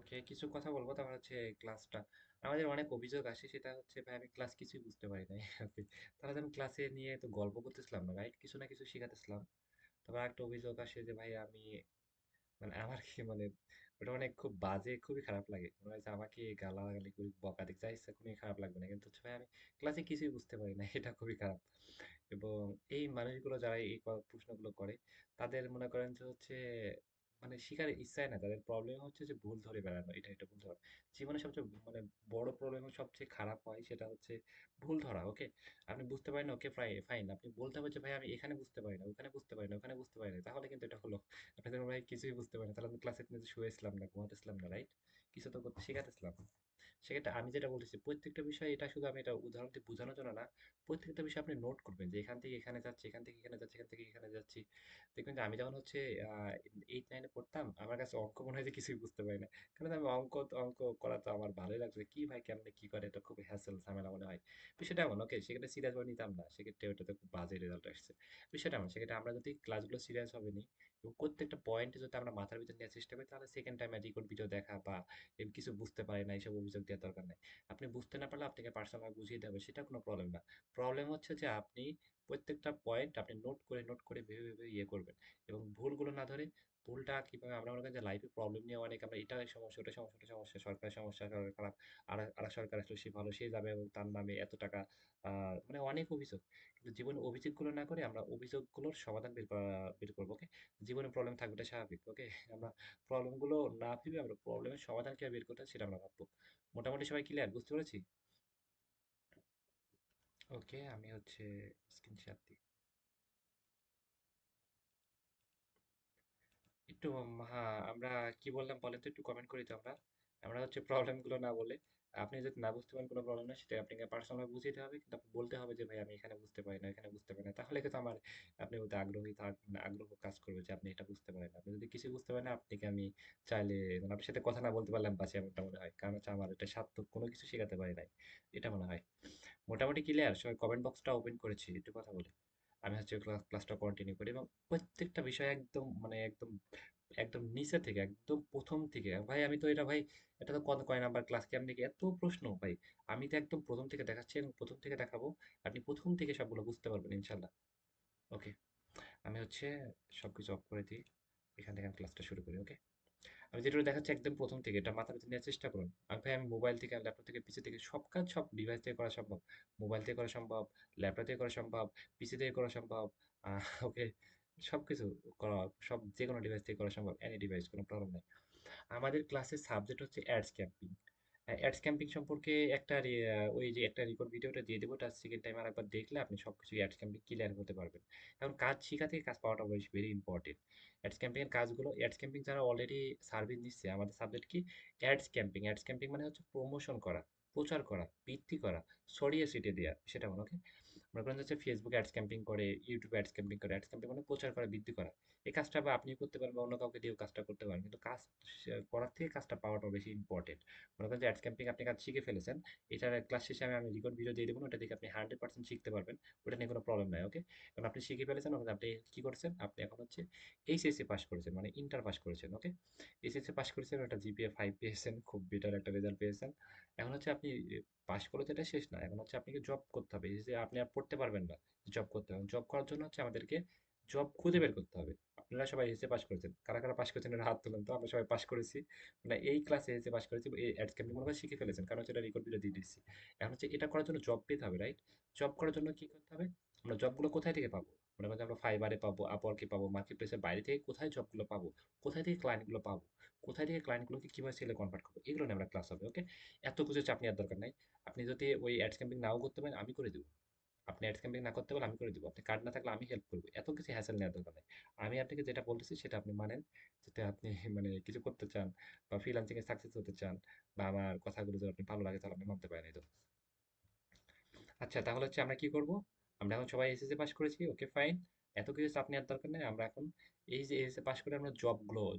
ওকে, কিছু কথা বলবো। তারপর হচ্ছে ক্লাসটা আমাদের অনেক অভিযোগ আসে, সেটা হচ্ছে ভাই আমি ক্লাস কিছুই বুঝতে পারি নাই। ওকে, তাহলে আমি ক্লাসে নিয়ে তো গল্প করতেছিলাম না, রাইট? কিছু না কিছু শিখাতেছিলাম। তারপর একটা অভিযোগ আসে যে ভাই আমি মানে আমার কি মানে ওটা মানে খুব বাজে, খুবই খারাপ লাগে। মনে হয় যে আমাকে গালাগালি করি, বকা দিক, যা ইচ্ছা খুবই খারাপ লাগবে না, কিন্তু হচ্ছে ভাই আমি ক্লাসে কিছুই বুঝতে পারি না। এটা খুবই খারাপ। এবং এই মানুষগুলো যারা এই প্রশ্নগুলো করে, তাদের মনে করেন যে হচ্ছে মানে শিখার ইচ্ছাই না, তাদের প্রবলেম হচ্ছে যে ভুল ধরে বেড়ানো, এটা ভুল ধরা। জীবনে সবচেয়ে মানে বড় প্রবলেম সবচেয়ে খারাপ হয় সেটা হচ্ছে ভুল ধরা। ওকে, আপনি বুঝতে পারেন, ওকে ফাইন, আপনি বলতে হবে যে ভাই আমি এখানে বুঝতে পারি না, ওখানে বুঝতে পারি না, ওখানে বুঝতে পারি না, তাহলে কিন্তু এটা হলো। আপনি ধরুন ভাই কিছুই বুঝতে পারেন না, তাহলে আমি ক্লাসে কিন্তু শুয়েছিলাম না, ঘুমাতেছিলাম না, রাইট? কিছু তো করতে শেখাতেছিলাম। সেক্ষেত্রে আমি যেটা বলতেছি, প্রত্যেকটা বিষয়, এটা শুধু আমি এটা উদাহরণ দিয়ে বোঝানোর জন্য না, প্রত্যেকটা বিষয় আপনি নোট করবেন যে এখান থেকে এখানে যাচ্ছি, এখান থেকে এখানে যাচ্ছি, এখান থেকে এখানে যাচ্ছি। দেখবেন যে আমি যখন হচ্ছে এইট নাইনে পড়তাম, আমার কাছে অঙ্ক মনে হয় যে কিছুই বুঝতে পারি না। কারণ আমি অঙ্ক করা তো আমার ভালোই লাগছে, কি ভাই কেমনে কি করে, এটা খুব হ্যাসেল ঝামেলা মনে হয়। বিষয়টা এমন, ওকে, সেক্ষেত্রে সিরিয়াস ভাবে নিতাম না, সেক্ষেত্রে ওটাতে খুব বাজে রেজাল্ট আসছে। বিষয়টা এমন, সেক্ষেত্রে আমরা যদি ক্লাসগুলো সিরিয়াস ভাবে নিই এবং প্রত্যেকটা পয়েন্টে যদি আমরা মাথার ভিতর নেওয়ার চেষ্টা করি, তাহলে সেকেন্ড টাইম রেকর্ড ভিডিও দেখা বা কিছু বুঝতে পারি না এইসব অভিযোগ দেওয়ার দরকার নেই। আপনি বুঝতে না পারলে আপনাকে পার্সোনাল বুঝিয়ে দেবে, সেটা কোনো প্রবলেম না। প্রবলেম হচ্ছে যে আপনি প্রত্যেকটা পয়েন্ট আপনি নোট করে ভেবে ভেবে ইয়ে করবেন, এবং ভুলগুলো না ধরে, ভুলটা কিভাবে আমরা মনে করি যে লাইফে প্রবলেম নিয়ে অনেক আমরা এটা সমস্যা, ওটা সমস্যা, ওটা সমস্যা, সরকারের সমস্যা, সরকার খারাপ, আর সরকার আসলে সে ভালো, সে যাবে এবং তার নামে এত টাকা, মানে অনেক অভিযোগ। কিন্তু জীবনে অভিযোগগুলো না করে আমরা অভিযোগগুলোর সমাধান বের করবো। ওকে, জীবনে প্রবলেম থাকবে, এটা স্বাভাবিক। ওকে, আমরা প্রবলেমগুলো না ভেবে আমরা প্রবলেমের সমাধান কিভাবে বের করতে হয় সেটা আমরা ভাববো। মোটামুটি সবাই ক্লিয়ার, বুঝতে পেরেছি? ওকে, আমি হচ্ছে স্ক্রিন শেয়ার দিই একটু। হ্যাঁ, আমরা কি বললাম বলেন তো, একটু কমেন্ট করি তো আমরা। আমরা হচ্ছে প্রবলেম গুলো না বলে, আপনি যদি না বুঝতে পারেন কোনো প্রবলেম না, সেটা আপনাকে পার্সোনাল বুঝিয়ে দিতে হবে, কিন্তু আপনি বলতে হবে যে ভাই আমি এখানে বুঝতে পারি না, এখানে বুঝতে পারি না, তাহলে কিন্তু আমার আপনি ওতে আগ্রহী থাক, মানে আগ্রহ কাজ করবে যে আপনি এটা বুঝতে পারেন না। আপনি যদি কিছু বুঝতে পারেন না, আপনাকে আমি চাইলে মানে আপনার সাথে কথা না বলতে পারলাম পাশে, এমনটা মনে হয়, কারণ হচ্ছে আমার এটা সার্থক কোনো কিছু শেখাতে পারি নাই, এটা মনে হয়। মোটামুটি ক্লিয়ার সবাই? কমেন্ট বক্সটা ওপেন করেছি, একটু কথা বলি। আমি হচ্ছে ক্লাসটা কন্টিনিউ করি এবং প্রত্যেকটা বিষয় একদম মানে একদম একদম নিচে থেকে, একদম প্রথম থেকে, ভাই আমি তো এটা ভাই, এটা তো কত কয় নাম্বার ক্লাস, কেমনি কি এত প্রশ্ন ভাই। আমি তো একদম প্রথম থেকে দেখাচ্ছি এবং প্রথম থেকে দেখাবো, আপনি প্রথম থেকে সবগুলো বুঝতে পারবেন ইনশাল্লাহ। ওকে, আমি হচ্ছে সবকিছু অফ করে দিই, এখান থেকে আমি ক্লাসটা শুরু করি। ওকে, আমি যেটা দেখাচ্ছি একদম প্রথম থেকে, এটা মাথার ভিতরে নেওয়ার চেষ্টা করুন। আমি ভাই আমি মোবাইল থেকে, ল্যাপটপ থেকে, পিসি থেকে, সব কাজ সব ডিভাইস থেকে করা সম্ভব। মোবাইল থেকে করা সম্ভব, ল্যাপটপ থেকে করা সম্ভব, পিসি থেকে করা সম্ভব। ওকে, সবকিছু করা, সব যে কোনো ডিভাইস থেকে করা সম্ভব, এনি ডিভাইস, কোনো প্রবলেম নেই। আমাদের ক্লাসের সাবজেক্ট হচ্ছে অ্যাডস ক্যাম্পিং। অ্যাডস ক্যাম্পিং সম্পর্কে একটা ওই যে একটা রেকর্ড ভিডিওটা দিয়ে দেবো, তার সেকেন্ড টাইম আর একবার দেখলে আপনি সবকিছু অ্যাডস ক্যাম্পিং ক্লিয়ার হতে পারবেন। এখন কাজ শিখা থেকে কাজ পাওয়াটা বেশ ভেরি ইম্পর্টেন্ট। অ্যাডস ক্যাম্পিং এর কাজগুলো, অ্যাডস ক্যাম্পিং যারা অলরেডি সার্ভিস নিচ্ছে, আমাদের সাবজেক্ট কি? Ads camping. অ্যাডস ক্যাম্পিং মানে হচ্ছে প্রমোশন করা, প্রচার করা, বৃদ্ধি করা, ছড়িয়ে ছিটিয়ে দেওয়া, সেটা মনে ওকে। মনে করেন হচ্ছে ফেসবুকে অ্যাডস ক্যাম্পিং করে, ইউটিউবে অ্যাডস ক্যাম্পিং করে। অ্যাডস ক্যাম্পিং মানে প্রচার করা, বৃদ্ধি করা। এই কাজটা বা আপনি করতে পারেন বা অন্য কাউকে দিয়েও কাজটা করতে পারেন, কিন্তু কাজ করার থেকে কাজটা পাওয়াটা বেশি ইম্পর্টেন্ট। মনে করেন যে অ্যাডস ক্যাম্পিং আপনি কাজ শিখে ফেলেছেন, এটার ক্লাস শেষে আমি রেকর্ড ভিডিও দিয়ে দেবো, ওটা দেখে আপনি 100% শিখতে পারবেন। ওটা নিয়ে কোনো প্রবলেম নাই। ওকে, কারণ আপনি শিখে ফেলেছেন, ওখানে আপনি কি করেছেন, আপনি এখন হচ্ছে এইচএসসি পাস করেছেন, মানে ইন্টার পাস করেছেন। ওকে, এইচএসসি পাস করেছেন, ওটা জিপিএ 5 পেয়েছেন, খুব বেটার একটা রেজাল্ট পেয়েছেন। এখন হচ্ছে আপনি পাস করে তো এটা শেষ না, এখন হচ্ছে আপনাকে জব করতে হবে। এই যে আপনি আর পড়তে পারবেন না, জব করতে হবে। জব করার জন্য হচ্ছে আমাদেরকে জব খুঁজে বের করতে হবে। আপনারা সবাই এসে পাস করেছেন, কারা কারা পাস করেছেন এর হাত তুলেন তো। আমরা সবাই পাস করেছি, মানে এই ক্লাসে এসে পাস করেছি, এই অ্যাডস ক্যাম্পিং মনে হয় শিখে ফেলেছেন, কারণ হচ্ছে এটা রেকর্ড ভিডিও দিয়ে দিচ্ছি। এখন হচ্ছে এটা করার জন্য জব পেতে হবে, রাইট? জব করার জন্য কি করতে হবে? আমরা জবগুলো কোথায় থেকে পাবো? মনে করেন যে আমরা ফাইবারে পাবো, আপওয়ার্কে পাবো, মার্কেট প্লেসের বাইরে থেকে কোথায় জবগুলো পাবো, কোথায় থেকে ক্লায়েন্টগুলো পাবো, কোথায় থেকে ক্লায়েন্টগুলোকে কিভাবে সেলে কনভার্ট করবো, এগুলো নিয়ে আমরা ক্লাস হবে। ওকে, এত কিছু চাপ নেওয়ার দরকার নাই। আপনি যদি ওই অ্যাডস ক্যাম্পিং নাও করতে পারেন, আমি করে দেবো। আপনি অ্যাডস ক্যাম্পিং না করতে পারলে আমি করে দেবো। আপনি কার্ড না থাকলে আমি হেল্প করবো। এত কিছু হ্যাসেল নেওয়ার দরকার নেই। আমি আপনাকে যেটা বলতেছি সেটা আপনি মানেন, যাতে আপনি মানে কিছু করতে চান বা ফ্রিল্যান্সিং এ সাকসেস হতে চান, বা আমার কথাগুলো যদি আপনি ভালো লাগে তাহলে আপনি মানতে পারেন, এই তো। আচ্ছা, তাহলে হচ্ছে আমরা কি করব? আমরা এখন সবাই এসএসসি পাস করেছি, ওকে ফাইন। এত কিছু চাপ নেওয়ার দরকার নেই। আমরা এখন এই যে এসএসসি পাস করে আমরা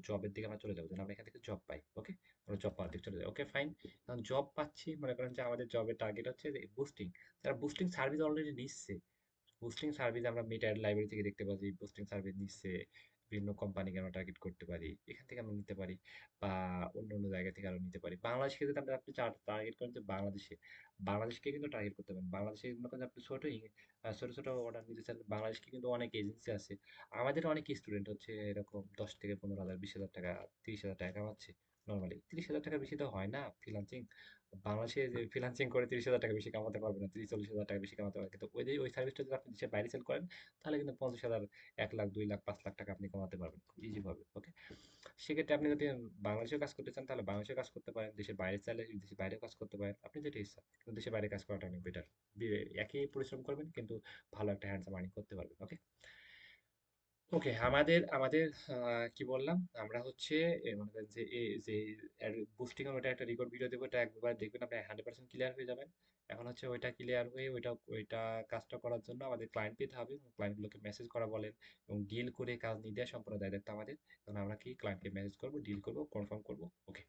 জবের দিকে আমরা চলে যাবো, যেন আমরা এখান থেকে জব পাই। ওকে, আমরা জব পাওয়ার দিকে চলে যাই। ওকে ফাইন, এখন জব পাচ্ছি, মনে করেন যে আমাদের জবের টার্গেট হচ্ছে বুস্টিং। যারা বুস্টিং সার্ভিস অলরেডি নিচ্ছে, বুস্টিং সার্ভিস আমরা মিটার লাইব্রেরি থেকে দেখতে পাচ্ছি, বুস্টিং সার্ভিস নিচ্ছে, বিভিন্ন কোম্পানিকে আমরা টার্গেট করতে পারি। এখান থেকে আমরা নিতে পারি বা অন্য, অন্য জায়গা থেকে আরো নিতে পারি। বাংলাদেশকে যদি আপনি টার্গেট করেন যে বাংলাদেশে, বাংলাদেশকে কিন্তু টার্গেট করতে পারেন। বাংলাদেশে মনে করেন যে আপনি ছোট, ছোট অর্ডার নিতে চান। বাংলাদেশকে কিন্তু অনেক এজেন্সি আছে। আমাদের অনেক স্টুডেন্ট হচ্ছে এরকম ১০ থেকে ১৫,০০০, ২০,০০০ টাকা, ৩০,০০০ টাকা কামাচ্ছে নরমালি। ৩০,০০০ টাকার বেশি তো হয় না ফ্রিল্যান্সিং। বাংলাদেশে যে ফ্রিল্যান্সিং করে ৩০,০০০ টাকা বেশি কামাতে পারবে না। ৩০-৪০,০০০ টাকা বেশি কামাতে পারবে। কিন্তু ওই সার্ভিসটা যদি আপনি দেশের বাইরে সেল করেন, তাহলে কিন্তু ৫০,০০০, ১,০০,০০০, ২,০০,০০০, ৫,০০,০০০ টাকা আপনি কামাতে পারবেন খুব ইজি ভাবে। ওকে? সেক্ষেত্রে আপনি যদি বাংলাদেশেও কাজ করতে চান, তাহলে বাংলাদেশেও কাজ করতে পারেন। দেশের বাইরে চাইলে দেশের বাইরেও কাজ করতে পারেন। আপনি যেটা ইচ্ছা। কিন্তু দেশের বাইরে কাজ করাটা অনেক বেটার। একই পরিশ্রম করবেন কিন্তু ভালো একটা হ্যান্ডসাম আর্নিং করতে পারবেন। ওকে? ওকে, আমাদের আমাদের কি বললাম? আমরা হচ্ছে মনে করেন যে যে বুস্টিং এর ওটা একটা রেকর্ড ভিডিও দেবো, এটা একবার দেখবেন আপনি 100% ক্লিয়ার হয়ে যাবেন। এখন হচ্ছে ওইটা ক্লিয়ার হয়ে ওইটা কাজটা করার জন্য আমাদের ক্লায়েন্ট পেতে হবে এবং ক্লায়েন্টগুলোকে মেসেজ করা বলেন এবং ডিল করে কাজ নিয়ে দেওয়া সম্পূর্ণ দায়িত্ব আমাদের। এখন আমরা কি ক্লায়েন্টকে মেসেজ করব, ডিল করব, কনফার্ম করব। ওকে,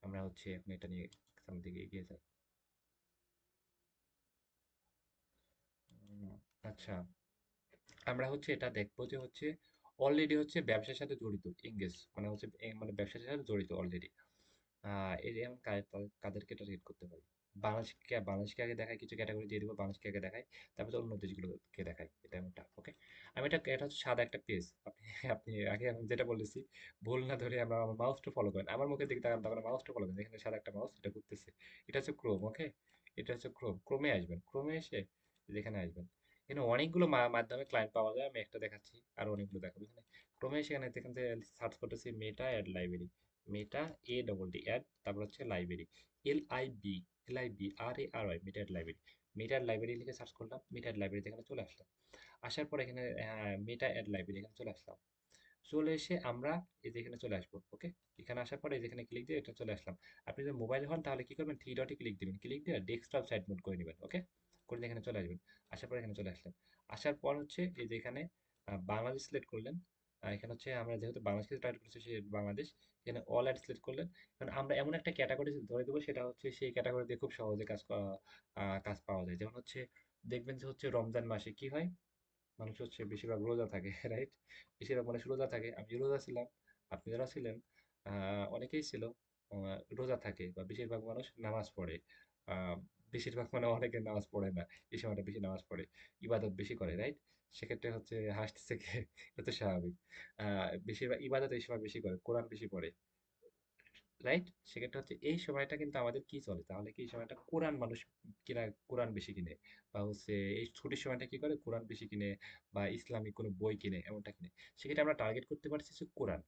আমরা হচ্ছে এখন এটা নিয়ে সামনের দিকে এগিয়ে যাই। আচ্ছা, আমরা হচ্ছে এটা দেখবো যে হচ্ছে অলরেডি হচ্ছে ব্যবসার সাথে জড়িত, এঙ্গেজ মানে হচ্ছে মানে ব্যবসার সাথে জড়িত অলরেডি। এরকম কাদেরকে টার্গেট করতে পারি? বাংলাদেশকে আগে দেখাই, কিছু ক্যাটাগরি দিয়ে দিব, বাংলাদেশকে আগে দেখাই, তারপর তো অন্য দেশগুলোকে দেখাই। এটা এমনটা। ওকে, এটা হচ্ছে সাদা একটা পেজ। আপনি আপনি আগে আমি যেটা বলেছি, ভুল না ধরে আমরা আমার মাউসটা ফলো করেন, আমার মুখের দিকে তাকান, তখন মাউসটা ফলো করেন, এখানে সাদা একটা মাউস, এটা ঘুরতেছে। এটা হচ্ছে ক্রোম। ওকে, এটা হচ্ছে ক্রোমে আসবেন, ক্রোমে এসে যেখানে আসবেন, এখানে অনেকগুলো মাধ্যমে ক্লায়েন্ট পাওয়া যায়। আমি একটা দেখাচ্ছি, আরো অনেকগুলো দেখাবো। এখানে ক্রোমে সেখানে দেখেন যে সার্চ করতেছি মেটা অ্যাড লাইব্রেরি, মেটা ADD অ্যাড, তারপর হচ্ছে লাইব্রেরি, LIBRARY, মেটার লাইব্রেরি। মেটার লাইব্রেরি লিখে সার্চ করলাম, মেটার লাইব্রেরিতে এখানে চলে আসলাম। আসার পর এখানে মেটা অ্যাড লাইব্রেরি, এখানে চলে আসলাম। চলে এসে আমরা এই যে এখানে চলে আসবো। ওকে, এখানে আসার পরে যেখানে ক্লিক দিয়ে এটা চলে আসলাম। আপনি যদি মোবাইল হন তাহলে কি করবেন, থ্রি ডটে ক্লিক দিবেন, ক্লিক দিয়ে ডেস্কটপ সাইড মোড করে নেবেন। ওকে, করে দিয়ে এখানে চলে আসবেন। আসার পর এখানে চলে আসলেন। আসার পর হচ্ছে এই যে এখানে বাংলাদেশ সিলেক্ট করলেন। এখানে হচ্ছে আমরা যেহেতু বাংলাদেশকে টার্গেট করছি, সে বাংলাদেশ। এখানে অল অ্যাড সিলেক্ট করলেন। কারণ আমরা এমন একটা ক্যাটাগরি ধরে দেবো, সেটা হচ্ছে সেই ক্যাটাগরি দিয়ে খুব সহজে কাজ পাওয়া যায়। যেমন হচ্ছে দেখবেন যে হচ্ছে রমজান মাসে কি হয়, মানুষ হচ্ছে বেশিরভাগ রোজা থাকে, রাইট? বেশিরভাগ মানুষ রোজা থাকে। আমি রোজা ছিলাম, আপনি যারা ছিলেন, অনেকেই ছিল রোজা থাকে, বা বেশিরভাগ মানুষ নামাজ পড়ে। আহ, বেশিরভাগ মানে অনেকে নামাজ পড়ে না, এই সময়টা বেশি নামাজ পড়ে, ইবাদত বেশি করে, রাইট? সেক্ষেত্রে হচ্ছে হাসতেছে কে? এটা তো স্বাভাবিক। বেশিরভাগ ইবাদত এই সময় বেশি করে, কোরআন বেশি পড়ে, রাইট? সেক্ষেত্রে হচ্ছে এই সময়টা কিন্তু আমাদের কি চলে, তাহলে কি এই সময়টা কোরআন মানুষ কিনা, কোরআন বেশি কিনে, বা হচ্ছে এই ছুটির সময়টা কি করে, কোরআন বেশি কিনে, বা ইসলামিক কোনো বই কিনে, এমনটা কিনে। সেক্ষেত্রে আমরা টার্গেট করতে পারছি হচ্ছে কোরআন।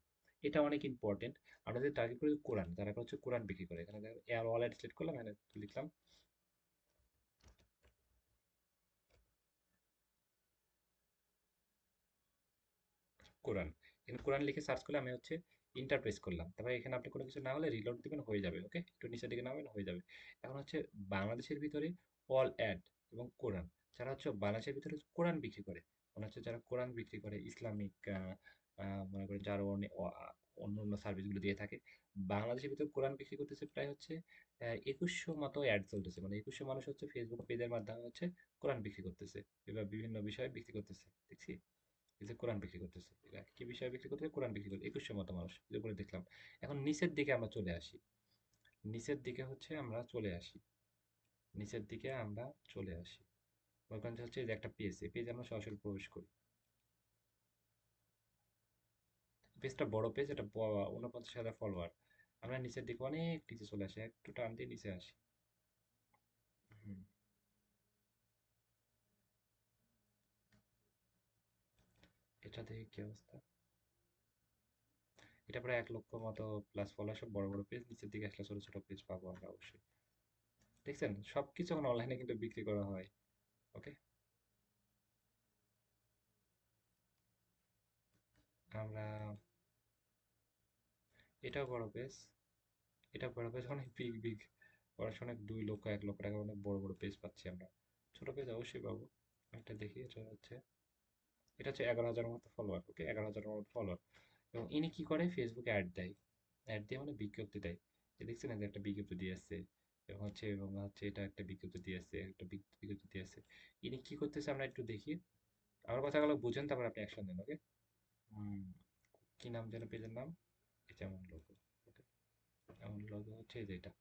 এটা অনেক ইম্পর্টেন্ট। আমরা যদি টার্গেট করি কোরআন, যারা হচ্ছে কোরআন বিক্রি করে, এখানে এয়ার ওয়ালেট সিলেক্ট করলাম, এখানে লিখলাম কোরআন। এখানে কোরআন লিখে সার্চ করলে আমি হচ্ছে ইন্টার প্রেস করলাম, তারপরে এখানে আপনি কোনো কিছু না হলে রিলোড দিবেন, হয়ে যাবে। ওকে, একটু নিচের দিকে নামবেন, হয়ে যাবে। এখন হচ্ছে বাংলাদেশের ভিতরে অল অ্যাড এবং কোরআন, যারা হচ্ছে বাংলাদেশের ভিতরে কোরআন বিক্রি করে, মনে হচ্ছে যারা কোরআন বিক্রি করে, ইসলামিক মনে করেন যারা অন্য অন্য সার্ভিসগুলো দিয়ে থাকে, বাংলাদেশের ভিতরে কোরআন বিক্রি করতেছে প্রায় হচ্ছে ২১০০ মতো অ্যাড চলতেছে, মানে ২১০০ মানুষ হচ্ছে ফেসবুক পেজের মাধ্যমে হচ্ছে কোরআন বিক্রি করতেছে, এবার বিভিন্ন বিষয়ে বিক্রি করতেছে, দেখছি এই যে কোরআন বিক্রি করতেছে, এরা কি বিষয় বিক্রি করতেছে, কোরআন বিক্রি করে ২১০০ মতো মানুষ, যেগুলো দেখলাম। এখন নিচের দিকে আমরা চলে আসি, নিচের দিকে হচ্ছে আমরা চলে আসি, নিচের দিকে আমরা চলে আসি। ওখানে হচ্ছে এই যে একটা পেজ, এই পেজে আমরা সরাসরি প্রবেশ করি। পেজটা বড় পেজ, এটা ৪৯,০০০ ফলোয়ার। আমরা নিচের দিকে অনেক নিচে চলে আসি, একটু টান দিয়ে নিচে আসি। হুম, এটা দেখি কি অবস্থা। এটা প্রায় ১,০০,০০০ মতো প্লাস ফলোয়ার, সব বড় বড় পেজ। নিচের দিকে আসলে ছোট ছোট পেজ পাবো আমরা অবশ্যই। দেখছেন, সবকিছু এখন অনলাইনে কিন্তু বিক্রি করা হয়। ওকে, আমরা এটাও বড় পেজ, এটা বড় পেজ, অনেক বিগ বিগ পড়াশোনা, ২ লক্ষ ১ লক্ষ টাকা অনেক বড় বড় পেজ পাচ্ছি আমরা। ছোট পেজ অবশ্যই পাবো। একটা দেখি, এটা হচ্ছে ১১,০০০ মতো ফলোয়ার। ওকে, ১১,০০০ মতো ফলোয়ার। এবং ইনি কি করে, ফেসবুকে অ্যাড দেয়, অ্যাড দিয়ে মানে বিজ্ঞপ্তি দেয়। এই দেখছেন না যে একটা বিজ্ঞপ্তি দিয়ে আসছে, এবং হচ্ছে এটা একটা বিজ্ঞপ্তি দিয়ে আসছে, একটা বিজ্ঞপ্তি দিয়ে আসছে। ইনি কি করতেছে আমরা একটু দেখি, আমার কথাগুলো বুঝেন, তারপর আপনি অ্যাকশন নেন। ওকে, হুম, কি নাম যেন পেজের নাম? এটা আমার লোগো। ওকে, আমার লোগো হচ্ছে এই যে এটা।